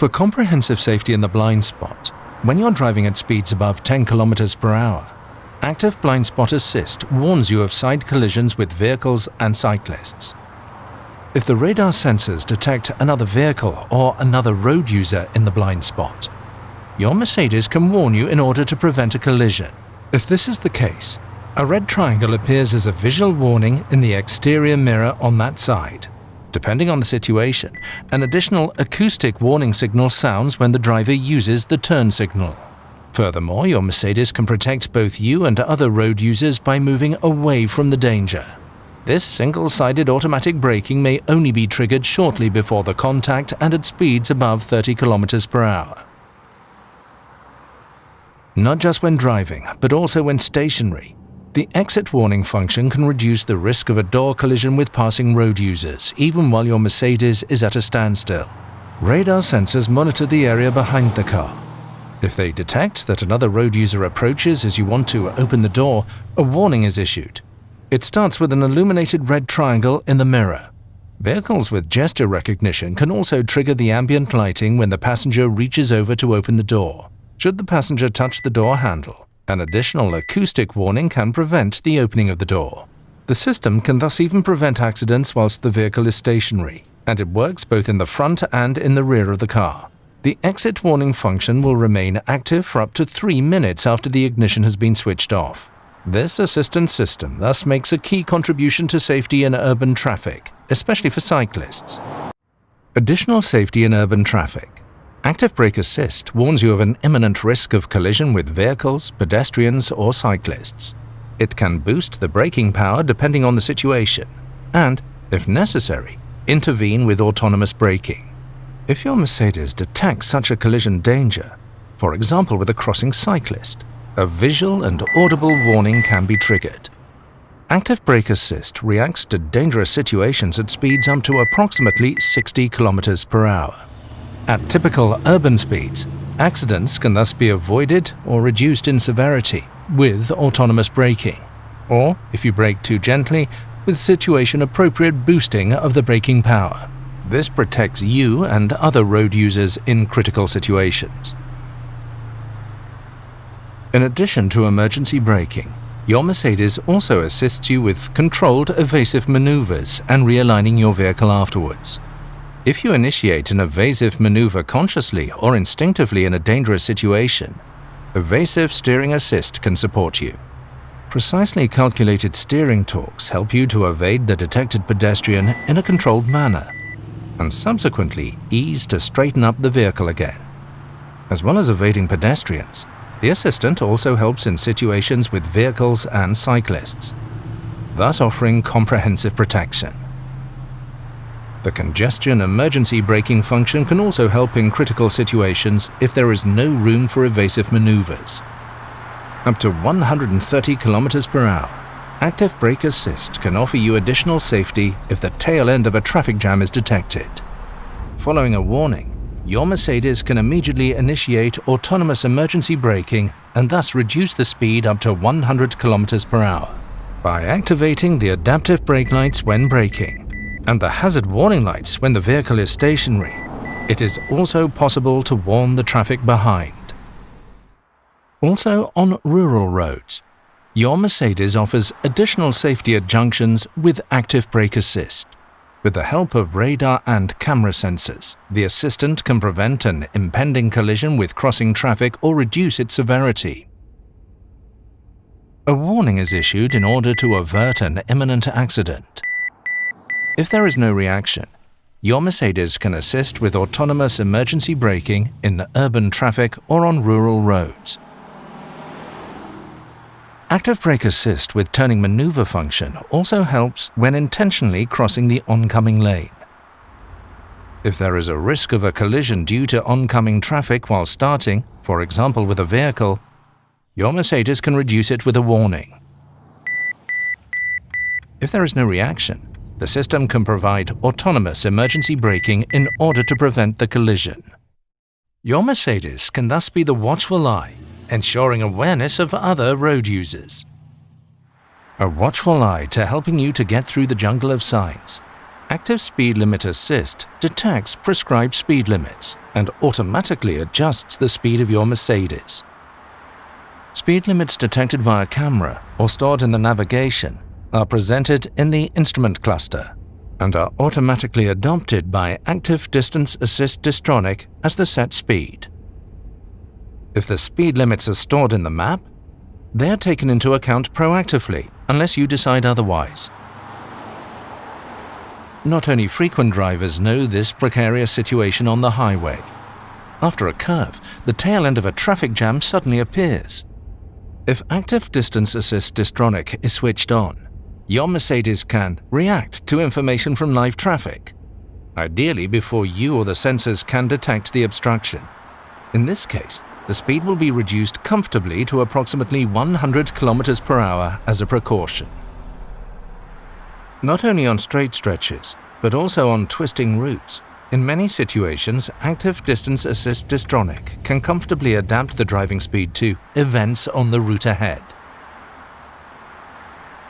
For comprehensive safety in the blind spot, when you're driving at speeds above 10 km per hour, Active Blind Spot Assist warns you of side collisions with vehicles and cyclists. If the radar sensors detect another vehicle or another road user in the blind spot, your Mercedes can warn you in order to prevent a collision. If this is the case, a red triangle appears as a visual warning in the exterior mirror on that side. Depending on the situation, an additional acoustic warning signal sounds when the driver uses the turn signal. Furthermore, your Mercedes can protect both you and other road users by moving away from the danger. This single-sided automatic braking may only be triggered shortly before the contact and at speeds above 30 km per hour. Not just when driving, but also when stationary, the exit warning function can reduce the risk of a door collision with passing road users, even while your Mercedes is at a standstill. Radar sensors monitor the area behind the car. If they detect that another road user approaches as you want to open the door, a warning is issued. It starts with an illuminated red triangle in the mirror. Vehicles with gesture recognition can also trigger the ambient lighting when the passenger reaches over to open the door. Should the passenger touch the door handle, an additional acoustic warning can prevent the opening of the door. The system can thus even prevent accidents whilst the vehicle is stationary, and it works both in the front and in the rear of the car. The exit warning function will remain active for up to 3 minutes after the ignition has been switched off. This assistance system thus makes a key contribution to safety in urban traffic, especially for cyclists. Additional safety in urban traffic. Active Brake Assist warns you of an imminent risk of collision with vehicles, pedestrians, or cyclists. It can boost the braking power depending on the situation, and, if necessary, intervene with autonomous braking. If your Mercedes detects such a collision danger, for example with a crossing cyclist, a visual and audible warning can be triggered. Active Brake Assist reacts to dangerous situations at speeds up to approximately 60 km per hour. At typical urban speeds, accidents can thus be avoided or reduced in severity with autonomous braking, or, if you brake too gently, with situation-appropriate boosting of the braking power. This protects you and other road users in critical situations. In addition to emergency braking, your Mercedes also assists you with controlled evasive maneuvers and realigning your vehicle afterwards. If you initiate an evasive maneuver consciously or instinctively in a dangerous situation, Evasive Steering Assist can support you. Precisely calculated steering torques help you to evade the detected pedestrian in a controlled manner, and subsequently ease to straighten up the vehicle again. As well as evading pedestrians, the assistant also helps in situations with vehicles and cyclists, thus offering comprehensive protection. The congestion emergency braking function can also help in critical situations if there is no room for evasive maneuvers. Up to 130 km per hour, Active Brake Assist can offer you additional safety if the tail end of a traffic jam is detected. Following a warning, your Mercedes can immediately initiate autonomous emergency braking and thus reduce the speed up to 100 km per hour. By activating the adaptive brake lights when braking and the hazard warning lights when the vehicle is stationary, it is also possible to warn the traffic behind. Also on rural roads, your Mercedes offers additional safety at junctions with Active Brake Assist. With the help of radar and camera sensors, the assistant can prevent an impending collision with crossing traffic or reduce its severity. A warning is issued in order to avert an imminent accident. If there is no reaction, your Mercedes can assist with autonomous emergency braking in urban traffic or on rural roads. Active Brake Assist with turning maneuver function also helps when intentionally crossing the oncoming lane. If there is a risk of a collision due to oncoming traffic while starting, for example with a vehicle, your Mercedes can reduce it with a warning. If there is no reaction, the system can provide autonomous emergency braking in order to prevent the collision. Your Mercedes can thus be the watchful eye, ensuring awareness of other road users. A watchful eye to helping you to get through the jungle of signs, Active Speed Limit Assist detects prescribed speed limits and automatically adjusts the speed of your Mercedes. Speed limits detected via camera or stored in the navigation are presented in the instrument cluster and are automatically adopted by Active Distance Assist Distronic as the set speed. If the speed limits are stored in the map, they are taken into account proactively unless you decide otherwise. Not only frequent drivers know this precarious situation on the highway. After a curve, the tail end of a traffic jam suddenly appears. If Active Distance Assist Distronic is switched on, your Mercedes can react to information from live traffic, ideally before you or the sensors can detect the obstruction. In this case, the speed will be reduced comfortably to approximately 100 km per hour as a precaution. Not only on straight stretches, but also on twisting routes, in many situations, Active Distance Assist Distronic can comfortably adapt the driving speed to events on the route ahead.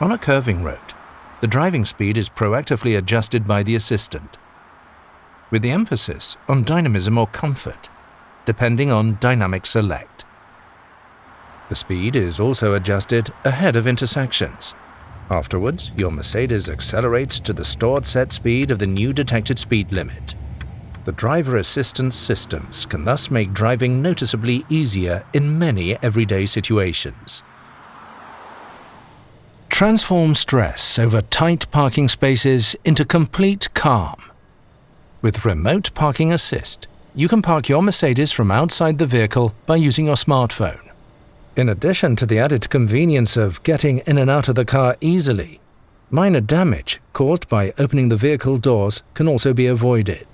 On a curving road, the driving speed is proactively adjusted by the assistant, with the emphasis on dynamism or comfort, depending on dynamic select. The speed is also adjusted ahead of intersections. Afterwards, your Mercedes accelerates to the stored set speed of the new detected speed limit. The driver assistance systems can thus make driving noticeably easier in many everyday situations. Transform stress over tight parking spaces into complete calm. With Remote Parking Assist, you can park your Mercedes from outside the vehicle by using your smartphone. In addition to the added convenience of getting in and out of the car easily, minor damage caused by opening the vehicle doors can also be avoided.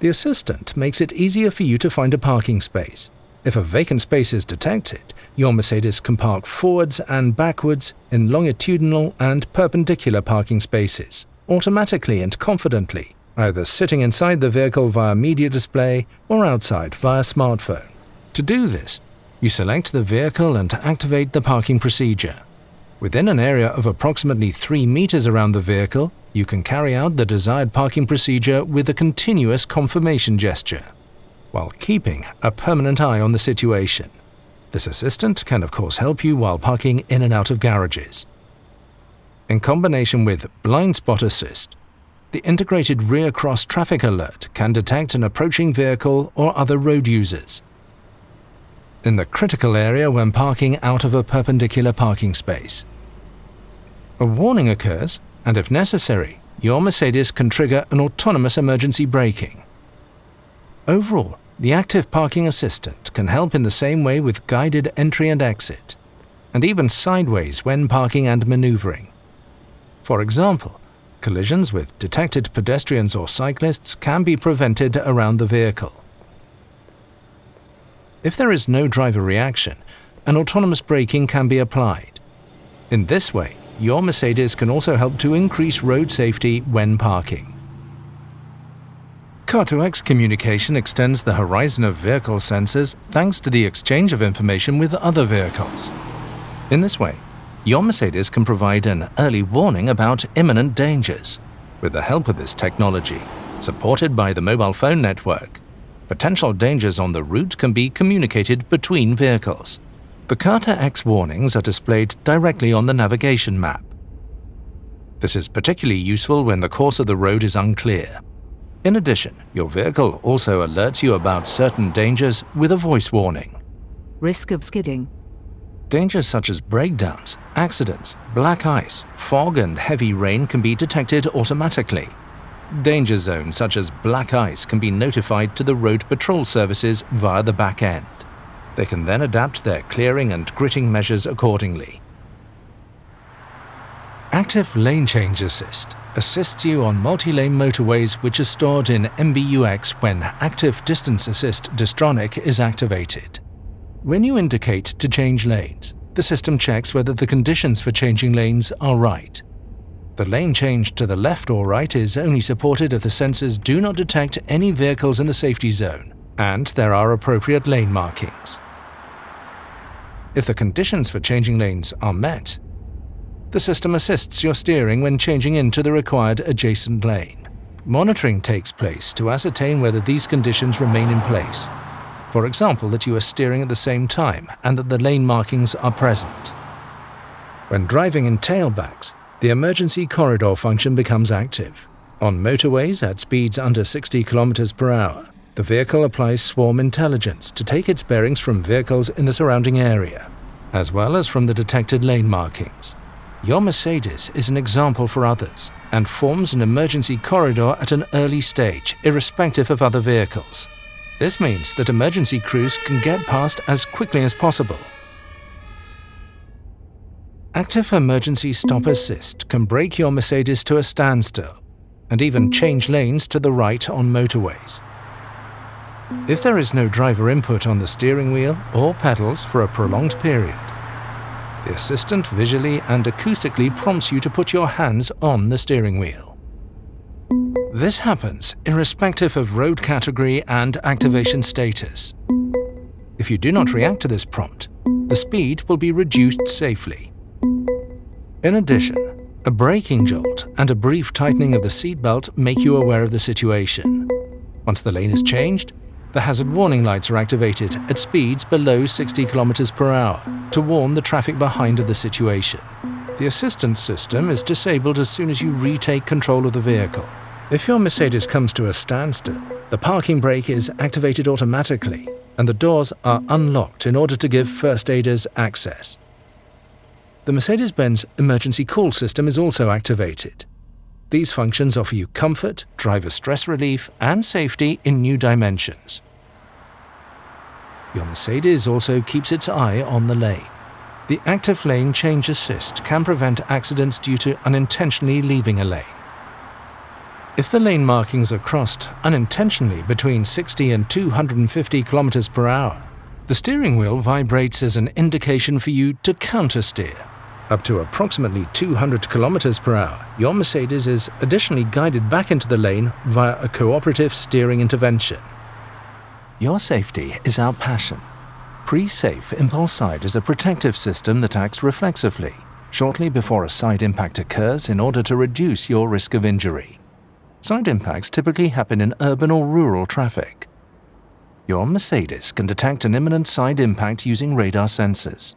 The assistant makes it easier for you to find a parking space. If a vacant space is detected, your Mercedes can park forwards and backwards in longitudinal and perpendicular parking spaces, automatically and confidently, either sitting inside the vehicle via media display or outside via smartphone. To do this, you select the vehicle and activate the parking procedure. Within an area of approximately 3 meters around the vehicle, you can carry out the desired parking procedure with a continuous confirmation gesture, while keeping a permanent eye on the situation. This assistant can of course help you while parking in and out of garages. In combination with Blind Spot Assist, the integrated rear cross traffic alert can detect an approaching vehicle or other road users in the critical area when parking out of a perpendicular parking space. A warning occurs, and if necessary, your Mercedes can trigger an autonomous emergency braking. Overall, the Active Parking Assistant can help in the same way with guided entry and exit, and even sideways when parking and maneuvering. For example, collisions with detected pedestrians or cyclists can be prevented around the vehicle. If there is no driver reaction, an autonomous braking can be applied. In this way, your Mercedes can also help to increase road safety when parking. Car-to-X communication extends the horizon of vehicle sensors thanks to the exchange of information with other vehicles. In this way, your Mercedes can provide an early warning about imminent dangers. With the help of this technology, supported by the mobile phone network, potential dangers on the route can be communicated between vehicles. The Car-to-X warnings are displayed directly on the navigation map. This is particularly useful when the course of the road is unclear. In addition, your vehicle also alerts you about certain dangers with a voice warning. Risk of skidding. Dangers such as breakdowns, accidents, black ice, fog and heavy rain can be detected automatically. Danger zones such as black ice can be notified to the road patrol services via the back end. They can then adapt their clearing and gritting measures accordingly. Active Lane Change Assist assists you on multi-lane motorways which are stored in MBUX when Active Distance Assist Distronic is activated. When you indicate to change lanes, the system checks whether the conditions for changing lanes are right. The lane change to the left or right is only supported if the sensors do not detect any vehicles in the safety zone and there are appropriate lane markings. If the conditions for changing lanes are met, the system assists your steering when changing into the required adjacent lane. Monitoring takes place to ascertain whether these conditions remain in place. For example, that you are steering at the same time and that the lane markings are present. When driving in tailbacks, the emergency corridor function becomes active. On motorways at speeds under 60 km per hour, the vehicle applies swarm intelligence to take its bearings from vehicles in the surrounding area, as well as from the detected lane markings. Your Mercedes is an example for others and forms an emergency corridor at an early stage, irrespective of other vehicles. This means that emergency crews can get past as quickly as possible. Active Emergency Stop Assist can brake your Mercedes to a standstill and even change lanes to the right on motorways. If there is no driver input on the steering wheel or pedals for a prolonged period, the assistant visually and acoustically prompts you to put your hands on the steering wheel. This happens irrespective of road category and activation status. If you do not react to this prompt, the speed will be reduced safely. In addition, a braking jolt and a brief tightening of the seatbelt make you aware of the situation. Once the lane is changed, the hazard warning lights are activated at speeds below 60 km per hour to warn the traffic behind of the situation. The assistance system is disabled as soon as you retake control of the vehicle. If your Mercedes comes to a standstill, the parking brake is activated automatically and the doors are unlocked in order to give first aiders access. The Mercedes-Benz emergency call system is also activated. These functions offer you comfort, driver stress relief, and safety in new dimensions. Your Mercedes also keeps its eye on the lane. The active lane change assist can prevent accidents due to unintentionally leaving a lane. If the lane markings are crossed unintentionally between 60 and 250 km per hour, the steering wheel vibrates as an indication for you to countersteer. Up to approximately 200 km per hour, your Mercedes is additionally guided back into the lane via a cooperative steering intervention. Your safety is our passion. Pre-safe impulse side is a protective system that acts reflexively, shortly before a side impact occurs in order to reduce your risk of injury. Side impacts typically happen in urban or rural traffic. Your Mercedes can detect an imminent side impact using radar sensors.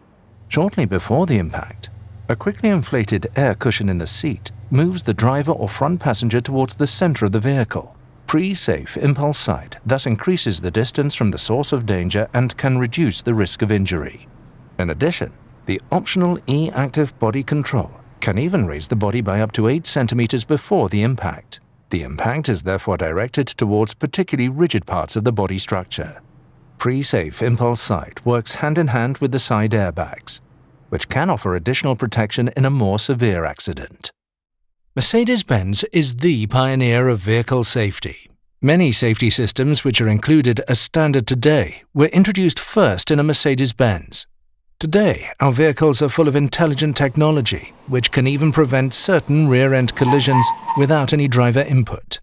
Shortly before the impact, a quickly inflated air cushion in the seat moves the driver or front passenger towards the center of the vehicle. Pre-safe impulse side thus increases the distance from the source of danger and can reduce the risk of injury. In addition, the optional E-active body control can even raise the body by up to 8 centimeters before the impact. The impact is therefore directed towards particularly rigid parts of the body structure. Pre-safe impulse side works hand in hand with the side airbags, which can offer additional protection in a more severe accident. Mercedes-Benz is the pioneer of vehicle safety. Many safety systems which are included as standard today were introduced first in a Mercedes-Benz. Today, our vehicles are full of intelligent technology, which can even prevent certain rear-end collisions without any driver input.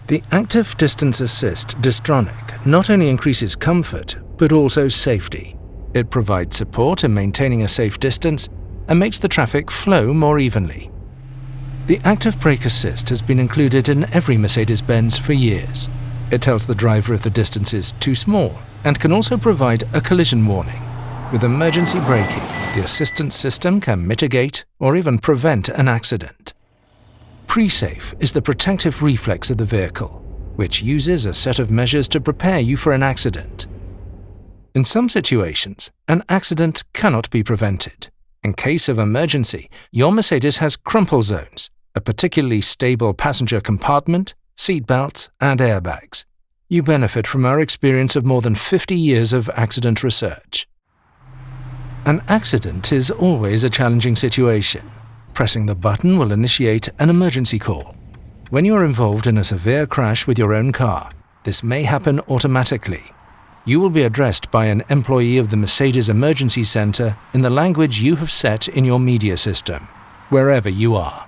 The Active Distance Assist Distronic not only increases comfort, but also safety. It provides support in maintaining a safe distance and makes the traffic flow more evenly. The Active Brake Assist has been included in every Mercedes-Benz for years. It tells the driver if the distance is too small and can also provide a collision warning. With emergency braking, the assistance system can mitigate or even prevent an accident. Pre-safe is the protective reflex of the vehicle, which uses a set of measures to prepare you for an accident. In some situations, an accident cannot be prevented. In case of emergency, your Mercedes has crumple zones, a particularly stable passenger compartment, seat belts, and airbags. You benefit from our experience of more than 50 years of accident research. An accident is always a challenging situation. Pressing the button will initiate an emergency call. When you are involved in a severe crash with your own car, this may happen automatically. You will be addressed by an employee of the Mercedes Emergency Center in the language you have set in your media system, wherever you are.